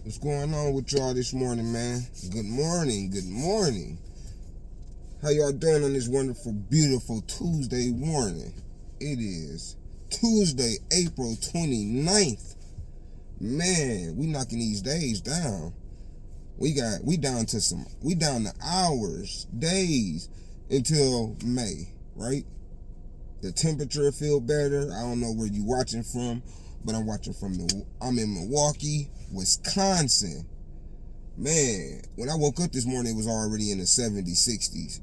What's going on with y'all this morning, man? Good morning, good morning. How y'all doing on this wonderful, beautiful Tuesday morning? It is Tuesday, April 29th. Man, we knocking these days down. We down to hours, days until May, right? The temperature feel better. I don't know where you watching from, but I'm in Milwaukee, Wisconsin. Man, when I woke up this morning, it was already in the 70s, 60s,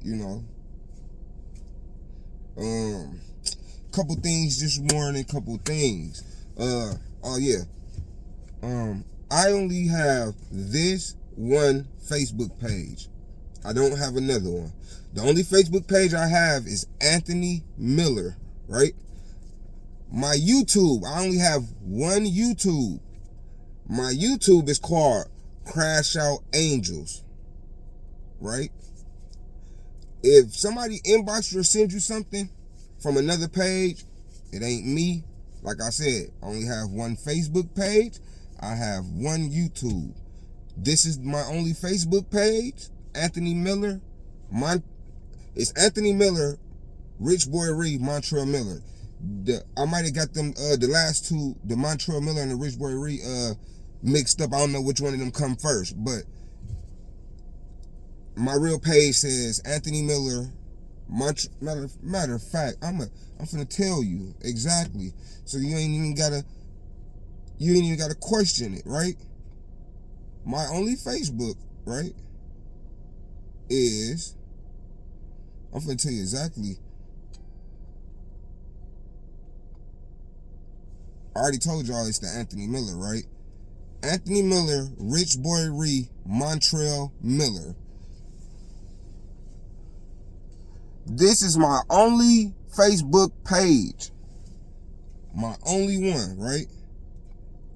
Couple things this morning, I only have this one Facebook page. I don't have another one. The only Facebook page I have is Anthony Miller, right? My YouTube, I only have one YouTube. My YouTube is called Crash Out Angels, right? If somebody inbox you or sends you something from another page, it ain't me. Like I said, I only have one Facebook page. I have one YouTube. This is my only Facebook page, Anthony Miller. It's Anthony Miller, Rich Boy Reed, Montrell Miller. I might have got them the last two, the Montrell Miller and the Rich Boy Reed, mixed up. I don't know which one of them come first, but my real page says Anthony Miller. Matter of fact, I'm finna tell you exactly, so you ain't even gotta question it, right? My only Facebook, right, is, I'm finna tell you exactly. I already told y'all it's the Anthony Miller, right? Anthony Miller, Rich Boy Reed, Montrell Miller. This is my only Facebook page. My only one, right?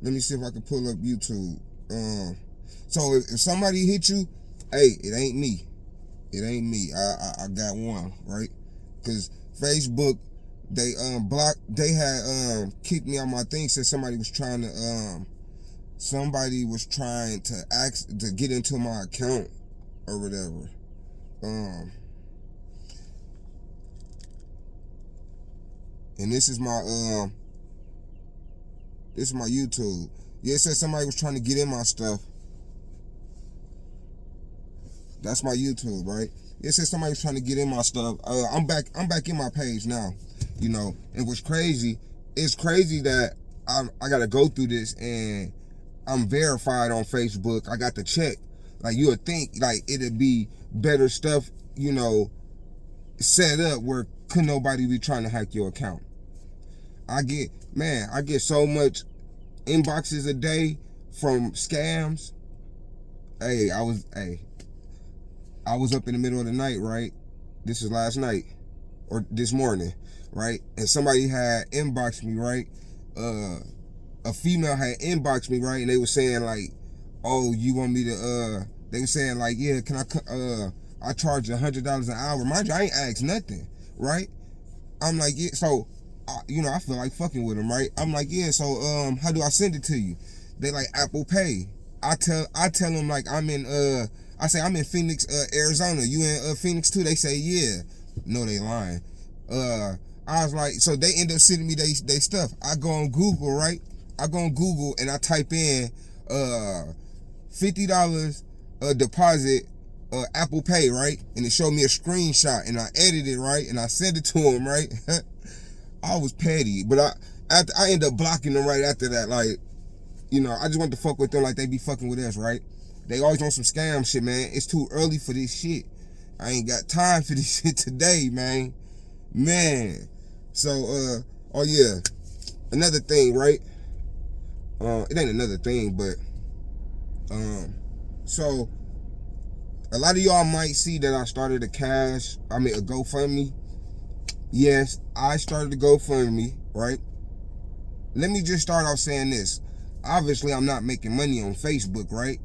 Let me see if I can pull up YouTube. So if somebody hit you, hey, it ain't me. It ain't me. I got one, right? Because Facebook, they had kicked me out my thing, said somebody was trying to ask to get into my account or whatever. And this is my YouTube. Yeah, it said somebody was trying to get in my stuff. That's my YouTube, right? It said somebody was trying to get in my stuff. I'm back in my page now. And what's crazy, it's crazy that I gotta go through this and I'm verified on Facebook. I got the check. Like, you would think like it'd be better stuff, set up where could nobody be trying to hack your account. I get so much inboxes a day from scams. I was up in the middle of the night, right? This is last night or this morning, right? And somebody had inboxed me, right? A female had inboxed me, right? And they were saying like, "Oh, you want me to?" They were saying like, "Yeah, can I charge $100 an hour?" Mind you, I ain't asked nothing, right? I'm like, yeah. So, I feel like fucking with them, right? I'm like, yeah. So, how do I send it to you? They like Apple Pay. I tell them like I'm in I say I'm in Phoenix, Arizona. You in Phoenix too? They say yeah. No, they lying. I was like, so they end up sending me they stuff. I go on Google, right? I go on Google and I type in $50 deposit Apple Pay, right? And it showed me a screenshot and I edited it, right? And I sent it to them, right? I was petty, but I ended up blocking them right after that. Like, I just want to fuck with them like they be fucking with us, right? They always on some scam shit, man. It's too early for this shit. I ain't got time for this shit today, man. So, oh yeah. Another thing, right? It ain't another thing, but, so, a lot of y'all might see that I started a GoFundMe. Yes, I started a GoFundMe, right? Let me just start off saying this. Obviously, I'm not making money on Facebook, right?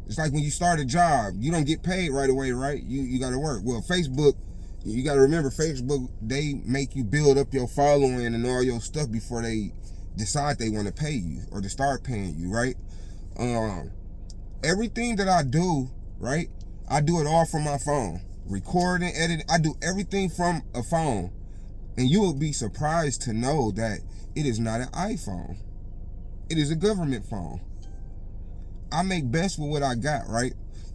It's like when you start a job, you don't get paid right away, right? You got to work. Well, Facebook, you got to remember, Facebook, they make you build up your following and all your stuff before they decide they want to pay you or to start paying you, right? Everything that I do, right? I do it all from my phone. Recording, editing, I do everything from a phone. And you will be surprised to know that it is not an iPhone. It is a government phone. I make best with what I got, right?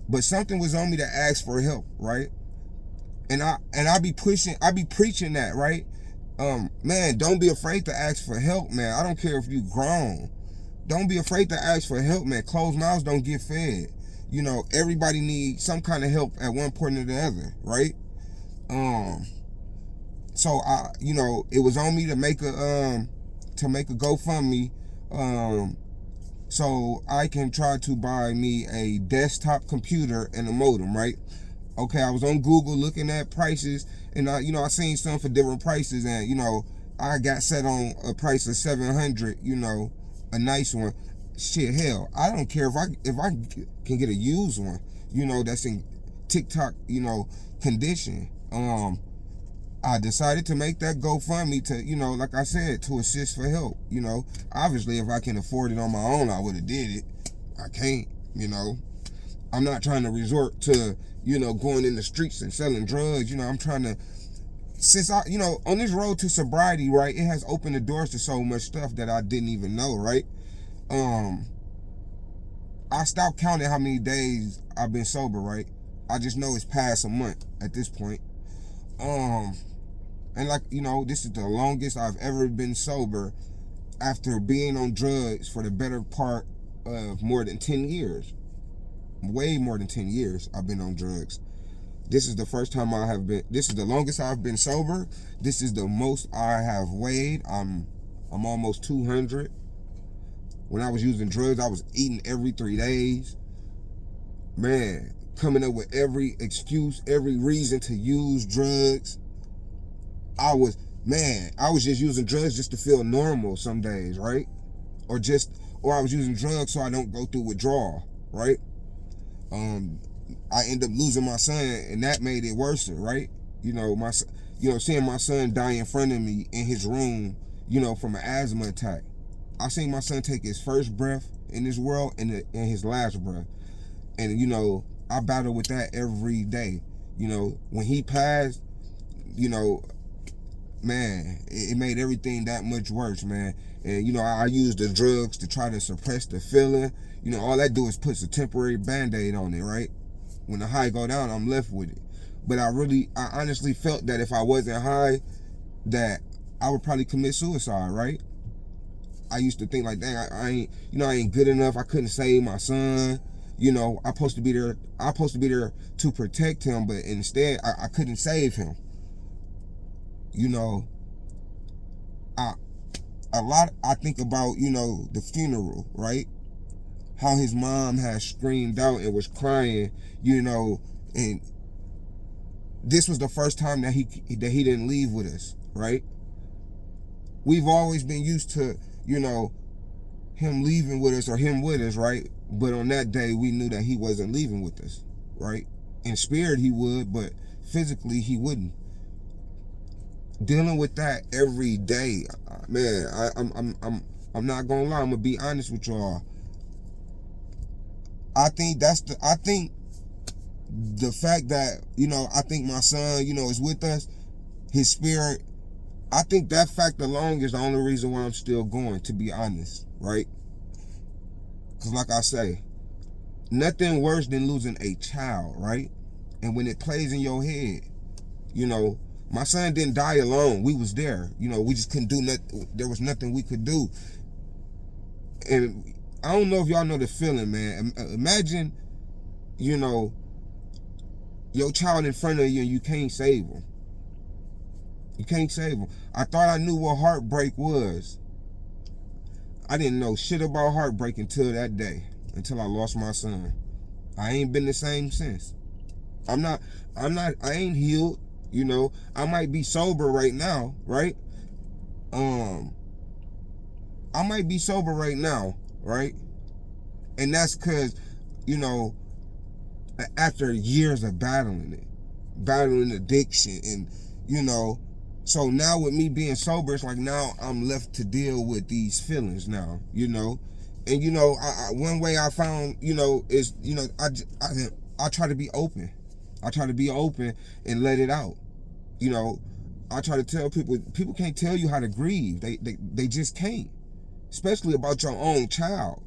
But something was on me to ask for help, right? And I be preaching that, right? Man, don't be afraid to ask for help, man. I don't care if you grown. Don't be afraid to ask for help, man. Closed mouths don't get fed. You know, everybody needs some kind of help at one point or the other, right? So it was on me to make a GoFundMe, so I can try to buy me a desktop computer and a modem, right? Okay, I was on Google looking at prices, and I seen some for different prices, and I got set on a price of $700, a nice one. Shit, hell, I don't care if I can get a used one, that's in TikTok, condition. I decided to make that GoFundMe to, like I said, to assist for help. Obviously, if I can afford it on my own, I would have did it. I can't, I'm not trying to resort to, going in the streets and selling drugs. I'm trying to, since I, on this road to sobriety, right, it has opened the doors to so much stuff that I didn't even know, right? I stopped counting how many days I've been sober, right? I just know it's past a month at this point. And this is the longest I've ever been sober after being on drugs for the better part of more than 10 years. Way more than 10 years I've been on drugs. This is the first time this is the longest I've been sober. This is the most I have weighed. I'm almost 200. When I was using drugs, I was eating every 3 days. Man, coming up with every excuse, every reason to use drugs. I was just using drugs just to feel normal some days, right? Or I was using drugs so I don't go through withdrawal, right? I end up losing my son, and that made it worse, right? Seeing my son die in front of me in his room, from an asthma attack. I seen my son take his first breath in this world and his last breath. And, I battle with that every day. When he passed, man, it made everything that much worse, man. And, I used the drugs to try to suppress the feeling. All that do is puts a temporary Band-Aid on it, right? When the high go down, I'm left with it. But I honestly felt that if I wasn't high, that I would probably commit suicide, right? I used to think like, dang, I ain't good enough. I couldn't save my son. I'm supposed to be there to protect him, but instead I couldn't save him. I think about, the funeral, right? How his mom had screamed out and was crying, and this was the first time that he didn't leave with us, right? We've always been used to, him leaving with us or him with us, right? But on that day, we knew that he wasn't leaving with us, right? In spirit, he would, but physically, he wouldn't. Dealing with that every day, man, I'm not gonna lie. I'm gonna be honest with y'all. I think the fact that, I think my son, is with us, his spirit, I think that fact alone is the only reason why I'm still going, to be honest, right? Because like I say, nothing worse than losing a child, right? And when it plays in your head, my son didn't die alone. We was there. We just couldn't do nothing. There was nothing we could do. And I don't know if y'all know the feeling, man. Imagine, your child in front of you and you can't save him. You can't save him. I thought I knew what heartbreak was. I didn't know shit about heartbreak until that day, until I lost my son. I ain't been the same since. I ain't healed, I might be sober right now, right? I might be sober right now, right? And that's because, after years of battling addiction and, so now with me being sober, it's like now I'm left to deal with these feelings now, And one way I found, is I try to be open. I try to be open and let it out. I try to tell people can't tell you how to grieve. They just can't, especially about your own child.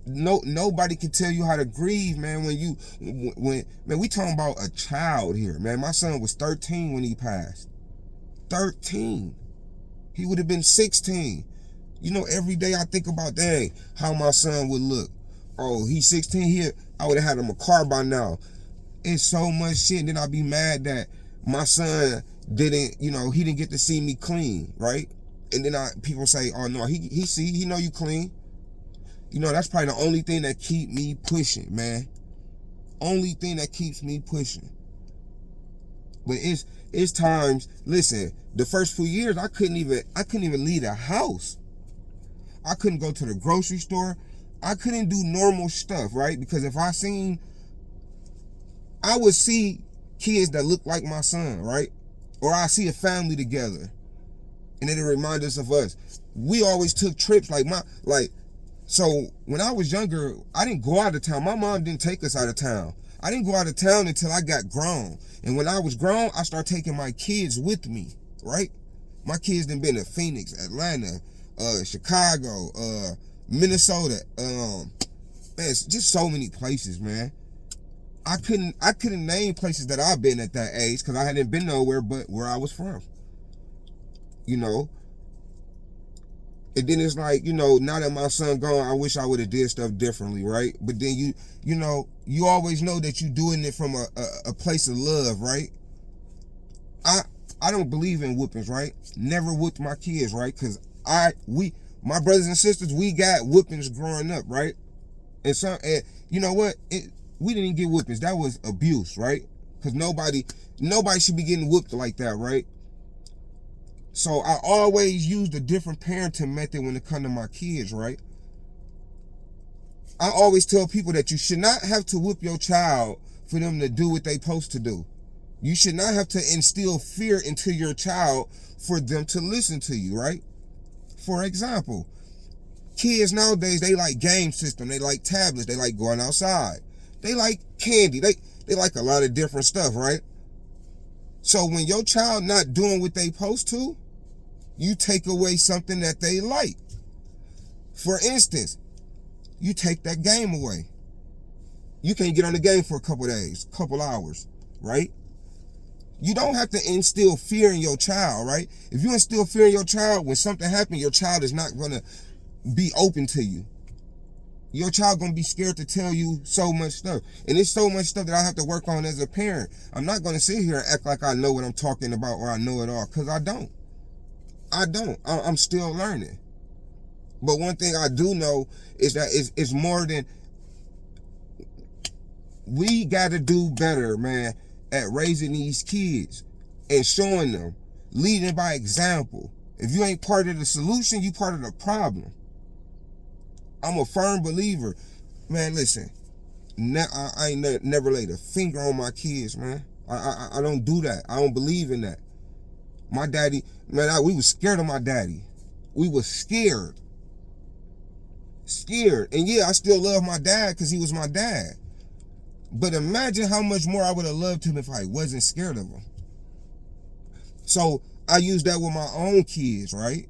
Nobody can tell you how to grieve, man. When we talking about a child here, man. My son was 13 when he passed. 13. He would have been 16. Every day I think about, dang, how my son would look. Oh, he's 16 here. I would have had him a car by now. It's so much shit. And then I'd be mad that my son didn't, he didn't get to see me clean, right? And then people say, oh no, he know you clean. That's probably the only thing that keep me pushing, man. Only thing that keeps me pushing. But it's times, listen, the first few years I couldn't even leave the house. I couldn't go to the grocery store. I couldn't do normal stuff, right? Because if I would see kids that look like my son, right? Or I see a family together, and it'll remind us of us. We always took trips so when I was younger, I didn't go out of town. My mom didn't take us out of town. I didn't go out of town until I got grown. And when I was grown, I started taking my kids with me, right? My kids done been to Phoenix, Atlanta, Chicago, Minnesota, man, it's just so many places, man. I couldn't name places that I've been at that age because I hadn't been nowhere but where I was from. And then it's like, now that my son gone, I wish I would have did stuff differently, right? But then you always know that you're doing it from a place of love, right? I don't believe in whoopings, right? Never whooped my kids, right? Because my brothers and sisters, we got whoopings growing up, right? And you know what? We didn't get whoopings. That was abuse, right? Because nobody should be getting whooped like that, right? So I always used a different parenting method when it comes to my kids, right? I always tell people that you should not have to whoop your child for them to do what they're supposed to do. You should not have to instill fear into your child for them to listen to you, right? For example, kids nowadays, they like game system, they like tablets, they like going outside, they like candy, they like a lot of different stuff, right? So when your child not doing what they supposed to, you take away something that they like. For instance, you take that game away. You can't get on the game for a couple days, couple hours, right? You don't have to instill fear in your child, right? If you instill fear in your child, when something happens, your child is not going to be open to you. Your child going to be scared to tell you so much stuff. And it's so much stuff that I have to work on as a parent. I'm not going to sit here and act like I know what I'm talking about or I know it all, because I don't. I'm still learning. But one thing I do know is that it's more than... We got to do better, man, at raising these kids and showing them, leading by example. If you ain't part of the solution, you part of the problem. I'm a firm believer. Man, listen, I ain't never laid a finger on my kids, man. I don't do that. I don't believe in that. My daddy, man, we was scared of my daddy. We was scared. And yeah, I still love my dad because he was my dad. But imagine how much more I would have loved him if I wasn't scared of him. So I use that with my own kids, right?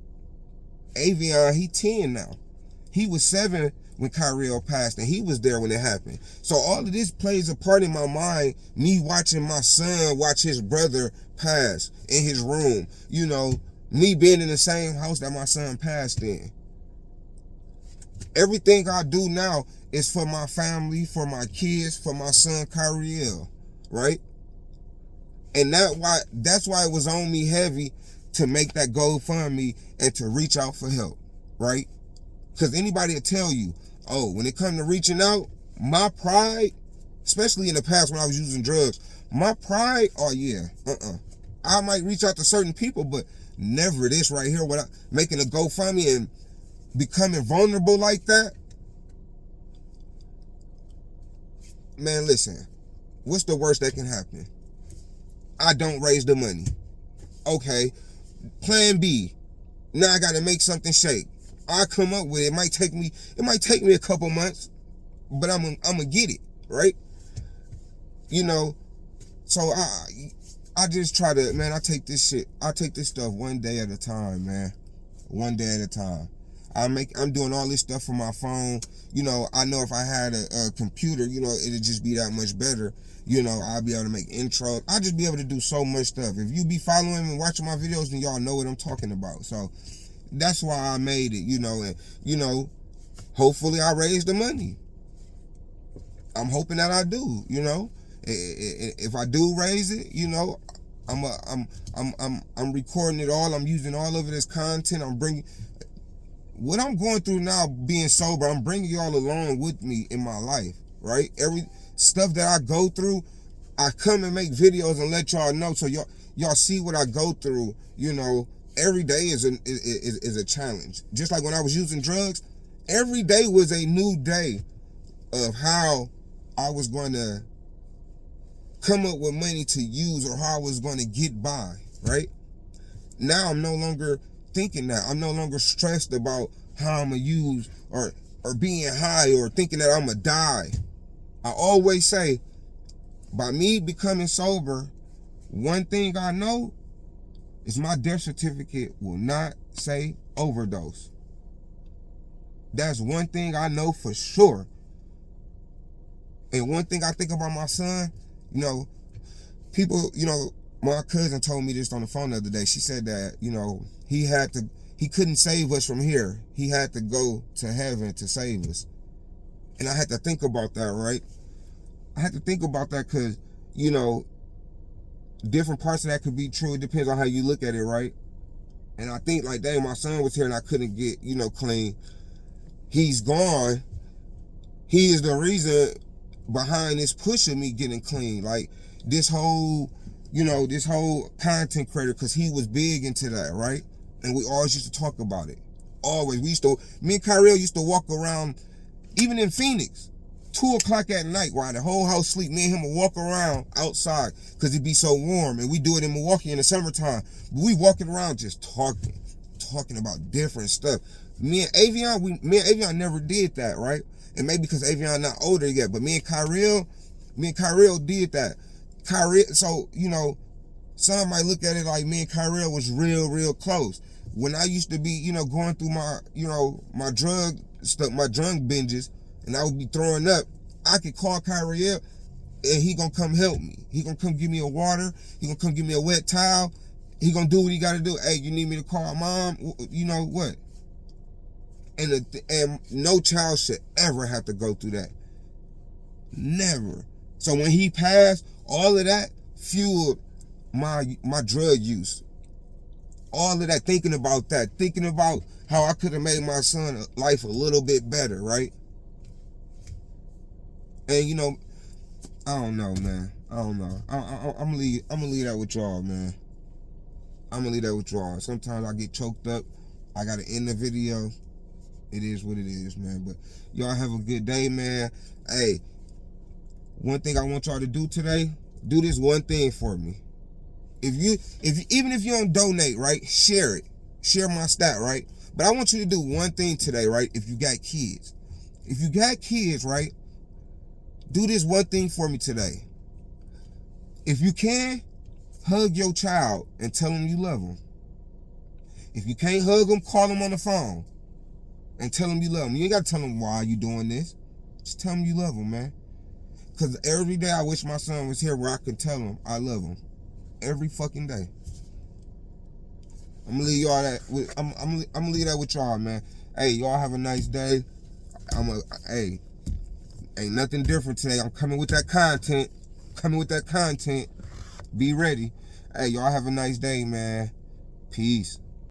Avion, he 10 now. He was 7 when Kyriel passed, and he was there when it happened. So all of this plays a part in my mind, me watching my son watch his brother pass in his room. Me being in the same house that my son passed in. Everything I do now is for my family, for my kids, for my son Kyriel, right? And that's why it was on me heavy to make that GoFundMe and to reach out for help, right? Because anybody will tell you, oh, when it comes to reaching out, my pride, especially in the past when I was using drugs, my pride, oh yeah, I might reach out to certain people, but never this right here, without making a GoFundMe and becoming vulnerable like that. Man, listen, what's the worst that can happen? I don't raise the money. Okay, plan B. Now I got to make something shake. I come up with it. It might take me a couple months, but I'm gonna get it, right? You know, so I just try to, man, I take this stuff one day at a time, man. One day at a time. I'm doing all this stuff from my phone. You know, I know if I had a computer, you know, it'd just be that much better. You know, I'll be able to make intros. I'll just be able to do so much stuff. If you be following and watching my videos, then y'all know what I'm talking about. So that's why I made it, you know, and, you know, hopefully I raise the money. I'm hoping that I do, you know. If I do raise it, you know, I'm recording it all. I'm using all of it as content. I'm bringing what I'm going through now, being sober. I'm bringing y'all along with me in my life, right? Every stuff that I go through, I come and make videos and let y'all know, so y'all see what I go through. You know, every day is a challenge. Just like when I was using drugs, every day was a new day of how I was going to come up with money to use, or how I was going to get by, right? Now I'm no longer thinking that. I'm no longer stressed about how I'm going to use, or being high, or thinking that I'm going to die. I always say, by me becoming sober, one thing I know is my death certificate will not say overdose. That's one thing I know for sure. And one thing I think about my son, you know, people, you know, my cousin told me this on the phone the other day. She said that, you know, he couldn't save us from here. He had to go to heaven to save us. And I had to think about that, right? I had to think about that because, you know, different parts of that could be true. It depends on how you look at it, right? And I think, like, dang, my son was here and I couldn't get, you know, clean. He's gone. He is the reason behind this push of me getting clean. Like, this whole, you know, this whole content creator, because he was big into that, right? And we always used to talk about it. Always. Me and Kyrell used to walk around, even in Phoenix, 2 o'clock at night while the whole house sleep. Me and him would walk around outside because it'd be so warm. And we do it in Milwaukee in the summertime. But we walking around just talking about different stuff. Me and Avion never did that, right? And maybe because Avion not older yet, but me and Kyrell did that. So, you know, some might look at it like me and Kyrell was real close. When I used to be, you know, going through my, you know, my drug binges, and I would be throwing up, I could call Kyrell and he gonna come help me. He gonna come give me a water. He gonna come give me a wet towel. He gonna do what he gotta do. Hey, you need me to call mom? You know what? And no child should ever have to go through that. Never. So when he passed, all of that fueled my drug use. All of that, thinking about how I could have made my son's life a little bit better, right? And, you know, I don't know, man. I don't know. I'm gonna leave that with y'all, man. I'm gonna leave that with y'all. Sometimes I get choked up. I gotta end the video. It is what it is, man. But y'all have a good day, man. Hey, one thing I want y'all to do today, do this one thing for me. Even if you don't donate, right, share it. Share my stat, right? But I want you to do one thing today, right? If you got kids. If you got kids, right, do this one thing for me today. If you can, hug your child and tell them you love them. If you can't hug them, call them on the phone and tell them you love them. You ain't got to tell them why you doing this. Just tell them you love them, man. Because every day I wish my son was here where I could tell him I love him. Every fucking day. I'm gonna leave y'all that. I'm gonna leave that with y'all, man. Hey, y'all have a nice day. Hey, ain't nothing different today. I'm coming with that content. Be ready. Hey, y'all have a nice day, man. Peace.